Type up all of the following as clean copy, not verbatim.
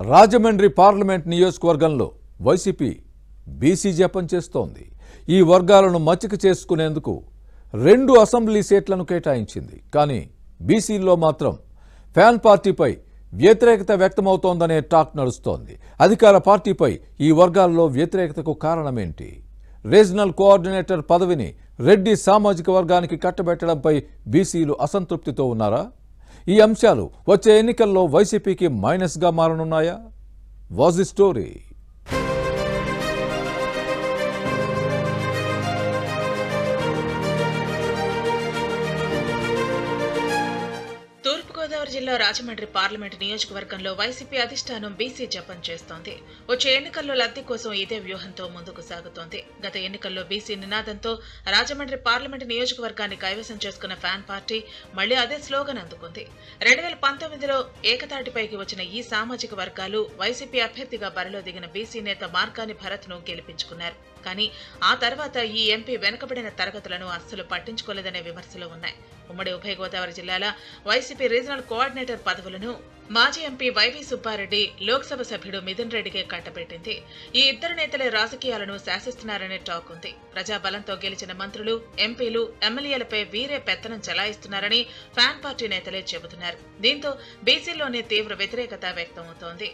Rajahmundry parliament నియోజకవర్గంలో YCP BC జపం చేస్తోంది. ఈ వర్గాలను మచ్చిక చేసుకునేందుకు 2 అసెంబ్లీ సీట్లను కేటాయించింది. కానీ బీసీల్లో మాత్రం ఫ్యాన్ పార్టీపై వ్యతిరేకత వ్యక్తమవుతోందనే టాక్ నడుస్తోంది. అధికార పార్టీపై ఈ వర్గాల్లో వ్యతిరేకతకు కారణమేంటి? రీజనల్ కోఆర్డినేటర్ పదవిని రెడ్డి సామాజిక వర్గానికి కట్టబెట్టడంపై బీసీలు అసంతృప్తితో ఉన్నారా? ఈ అంశాలు వచ్చే ఎన్నికల్లో వైసీపీకి మైనస్గా మారనున్నాయా? Was the story? తూర్పుగోదావరి జిల్లా రాజమండ్రి పార్లమెంటు నియోజకవర్గంలో వైసీపీ అధిష్టానం బీసీ జపం చేస్తోంది. వచ్చే ఎన్నికల్లో లబ్ధి కోసం ఇదే వ్యూహంతో ముందుకు సాగుతోంది. గత ఎన్నికల్లో బీసీ నినాదంతో రాజమండ్రి పార్లమెంటు నియోజకవర్గాన్ని కైవసం చేసుకున్న ఫ్యాన్ పార్టీ మళ్లీ అదే స్లోగన్ అందుకుంది. 2019లో ఏకతాటిపైకి వచ్చిన ఈ సామాజిక వర్గాలు వైసీపీ అభ్యర్థిగా బరిలో దిగిన బీసీ నేత మార్గాని భరత్ ను గెలిపించుకున్నారు. కానీ ఆ తర్వాత ఈ ఎంపీ వెనుకబడిన తరగతులను అస్సలు పట్టించుకోలేదనే విమర్శలు ఉన్నాయి. ఉమ్మడి ఉభయ గోదావరి జిల్లాల వైసీపీ రీజనల్ కోఆర్డినేటర్ పదవులను మాజీ ఎంపీ వైవి సుబ్బారెడ్డి, లోక్సభ సభ్యుడు మిథున్ రెడ్డికే కట్టబెట్టింది. ఈ ఇద్దరు నేతలే రాజకీయాలను శాసిస్తున్నారనే టాక్ ఉంది. ప్రజాబలంతో గెలిచిన మంత్రులు, ఎంపీలు, ఎమ్మెల్యేలపై వీరే పెత్తనం చెలాయిస్తున్నారని ఫ్యాన్ పార్టీ నేతలే చెబుతున్నారు. దీంతో బీసీలోనే తీవ్ర వ్యతిరేకత వ్యక్తమవుతోంది.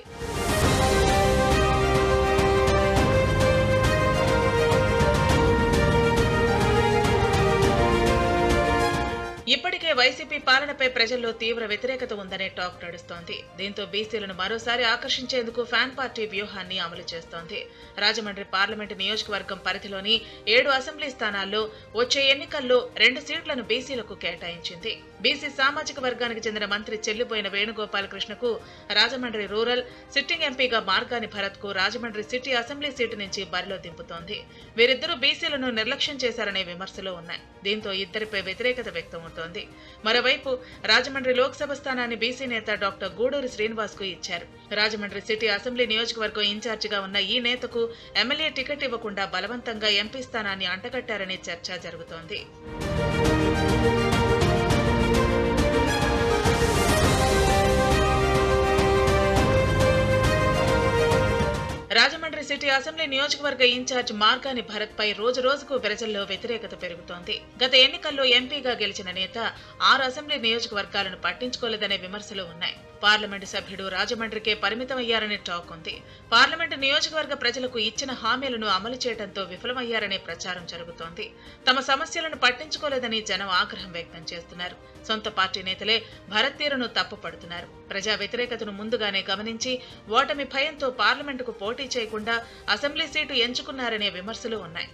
ఇప్పటికే వైసీపీ పాలనపై ప్రజల్లో తీవ్ర వ్యతిరేకత ఉందనే టాక్ నడుస్తోంది. దీంతో బీసీలను మరోసారి ఆకర్షించేందుకు ఫ్యాన్ పార్టీ వ్యూహాన్ని అమలు చేస్తోంది. రాజమండ్రి పార్లమెంటు నియోజకవర్గం పరిధిలోని 7 అసెంబ్లీ స్థానాల్లో వచ్చే ఎన్నికల్లో 2 సీట్లను బీసీలకు కేటాయించింది. బీసీ సామాజిక వర్గానికి చెందిన మంత్రి చెల్లిపోయిన వేణుగోపాలకృష్ణకు రాజమండ్రి రూరల్, సిట్టింగ్ ఎంపీగా మార్గాని భరత్ కు రాజమండ్రి సిటీ అసెంబ్లీ సీటు నుంచి బరిలో దింపుతోంది. వీరిద్దరూ బీసీలను నిర్లక్ష్యం చేశారనే విమర్శలు ఉన్నాయి. దీంతో ఇద్దరిపై వ్యతిరేకత వ్యక్తమవుతోంది. మరోవైపు రాజమండ్రి లోక్సభ స్థానాన్ని బీసీ నేత డాక్టర్ గూడూరి శ్రీనివాస్ కు ఇచ్చారు. రాజమండ్రి సిటీ అసెంబ్లీ నియోజకవర్గం ఇన్ఛార్జిగా ఉన్న ఈ నేతకు ఎమ్మెల్యే టికెట్ ఇవ్వకుండా బలవంతంగా ఎంపీ స్థానాన్ని అంటగట్టారనే చర్చ జరుగుతోంది. రాజమండ్రి సిటీ అసెంబ్లీ నియోజకవర్గ ఇన్ఛార్జ్ మార్గాని భరత్ పై రోజు రోజుకు ప్రజల్లో వ్యతిరేకత పెరుగుతోంది. గత ఎన్నికల్లో ఎంపీగా గెలిచిన నేత 6 అసెంబ్లీ నియోజకవర్గాలను పట్టించుకోలేదనే విమర్శలు ఉన్నాయి. పార్లమెంటు సభ్యుడు రాజమండ్రికే పరిమితమయ్యారనే టాక్ ఉంది. పార్లమెంటు నియోజకవర్గ ప్రజలకు ఇచ్చిన హామీలను అమలు చేయడంతో విఫలమయ్యారనే ప్రచారం జరుగుతోంది. తమ సమస్యలను పట్టించుకోలేదని జనం ఆగ్రహం వ్యక్తం చేస్తున్నారు. సొంత పార్టీ నేతలే భరత్ తీరును తప్పుపడుతున్నారు. ప్రజా వ్యతిరేకతను ముందుగానే గమనించి ఓటమి భయంతో పార్లమెంటుకు పోటీ చేయకుండా అసెంబ్లీ సీటు ఎంచుకున్నారనే విమర్శలు ఉన్నాయి.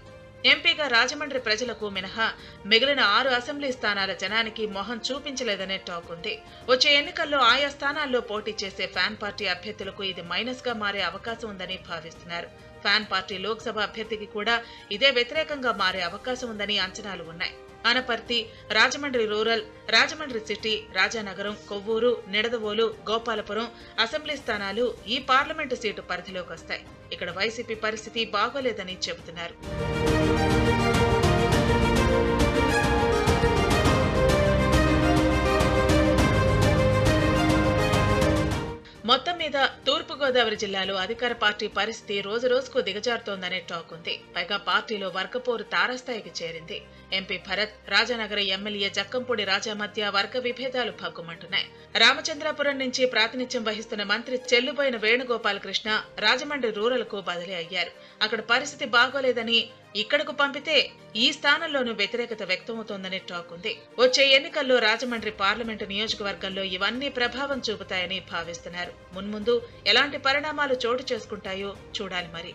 ఎంపీగా రాజమండ్రి ప్రజలకు మినహా మిగిలిన 6 అసెంబ్లీ స్థానాల జనానికి మొహం చూపించలేదనే టాక్ ఉంది. వచ్చే ఎన్నికల్లో ఆయా స్థానాల్లో పోటీ చేసే ఫ్యాన్ పార్టీ అభ్యర్థులకు ఇది మైనస్ గా మారే అవకాశం ఉందని భావిస్తున్నారు. ఫ్యాన్ పార్టీ లోక్సభ అభ్యర్థికి కూడా ఇదే వ్యతిరేకంగా మారే అవకాశం ఉందని అంచనాలు ఉన్నాయి. Anaparthi, Rajahmundry rural, Rajahmundry city, Rajanagaram, Kovvur, Nidadavolu, Gopalapuram assembly స్థానాలు ఈ పార్లమెంటు సీటు పరిధిలోకి వస్తాయి. ఇక్కడ వైసీపీ పరిస్థితి బాగోలేదని చెబుతున్నారు. మొత్తం మీద తూర్పుగోదావరి జిల్లాలో అధికార పార్టీ పరిస్థితి రోజు రోజుకు దిగజారుతోందనే టాక్ ఉంది. పైగా పార్టీలో వర్గపోరు తారాస్థాయికి చేరింది. ఎంపీ భరత్, రాజానగర ఎమ్మెల్యే జక్కంపూడి రాజా మధ్య వర్గ విభేదాలు భగ్గుమంటున్నాయి. రామచంద్రాపురం నుంచి ప్రాతినిధ్యం వహిస్తున్న మంత్రి చెల్లుబోయిన వేణుగోపాలకృష్ణ రాజమండ్రి రూరల్ కు బదిలీ అయ్యారు. అక్కడ పరిస్థితి బాగోలేదని ఇక్కడకు పంపితే ఈ స్థానంలోనూ వ్యతిరేకత వ్యక్తమవుతోందనే టాక్ ఉంది. వచ్చే ఎన్నికల్లో రాజమండ్రి పార్లమెంటు నియోజకవర్గంలో ఇవన్నీ ప్రభావం చూపుతాయని భావిస్తున్నారు. మున్ముందు ఎలాంటి పరిణామాలు చోటు చేసుకుంటాయో చూడాలి మరి.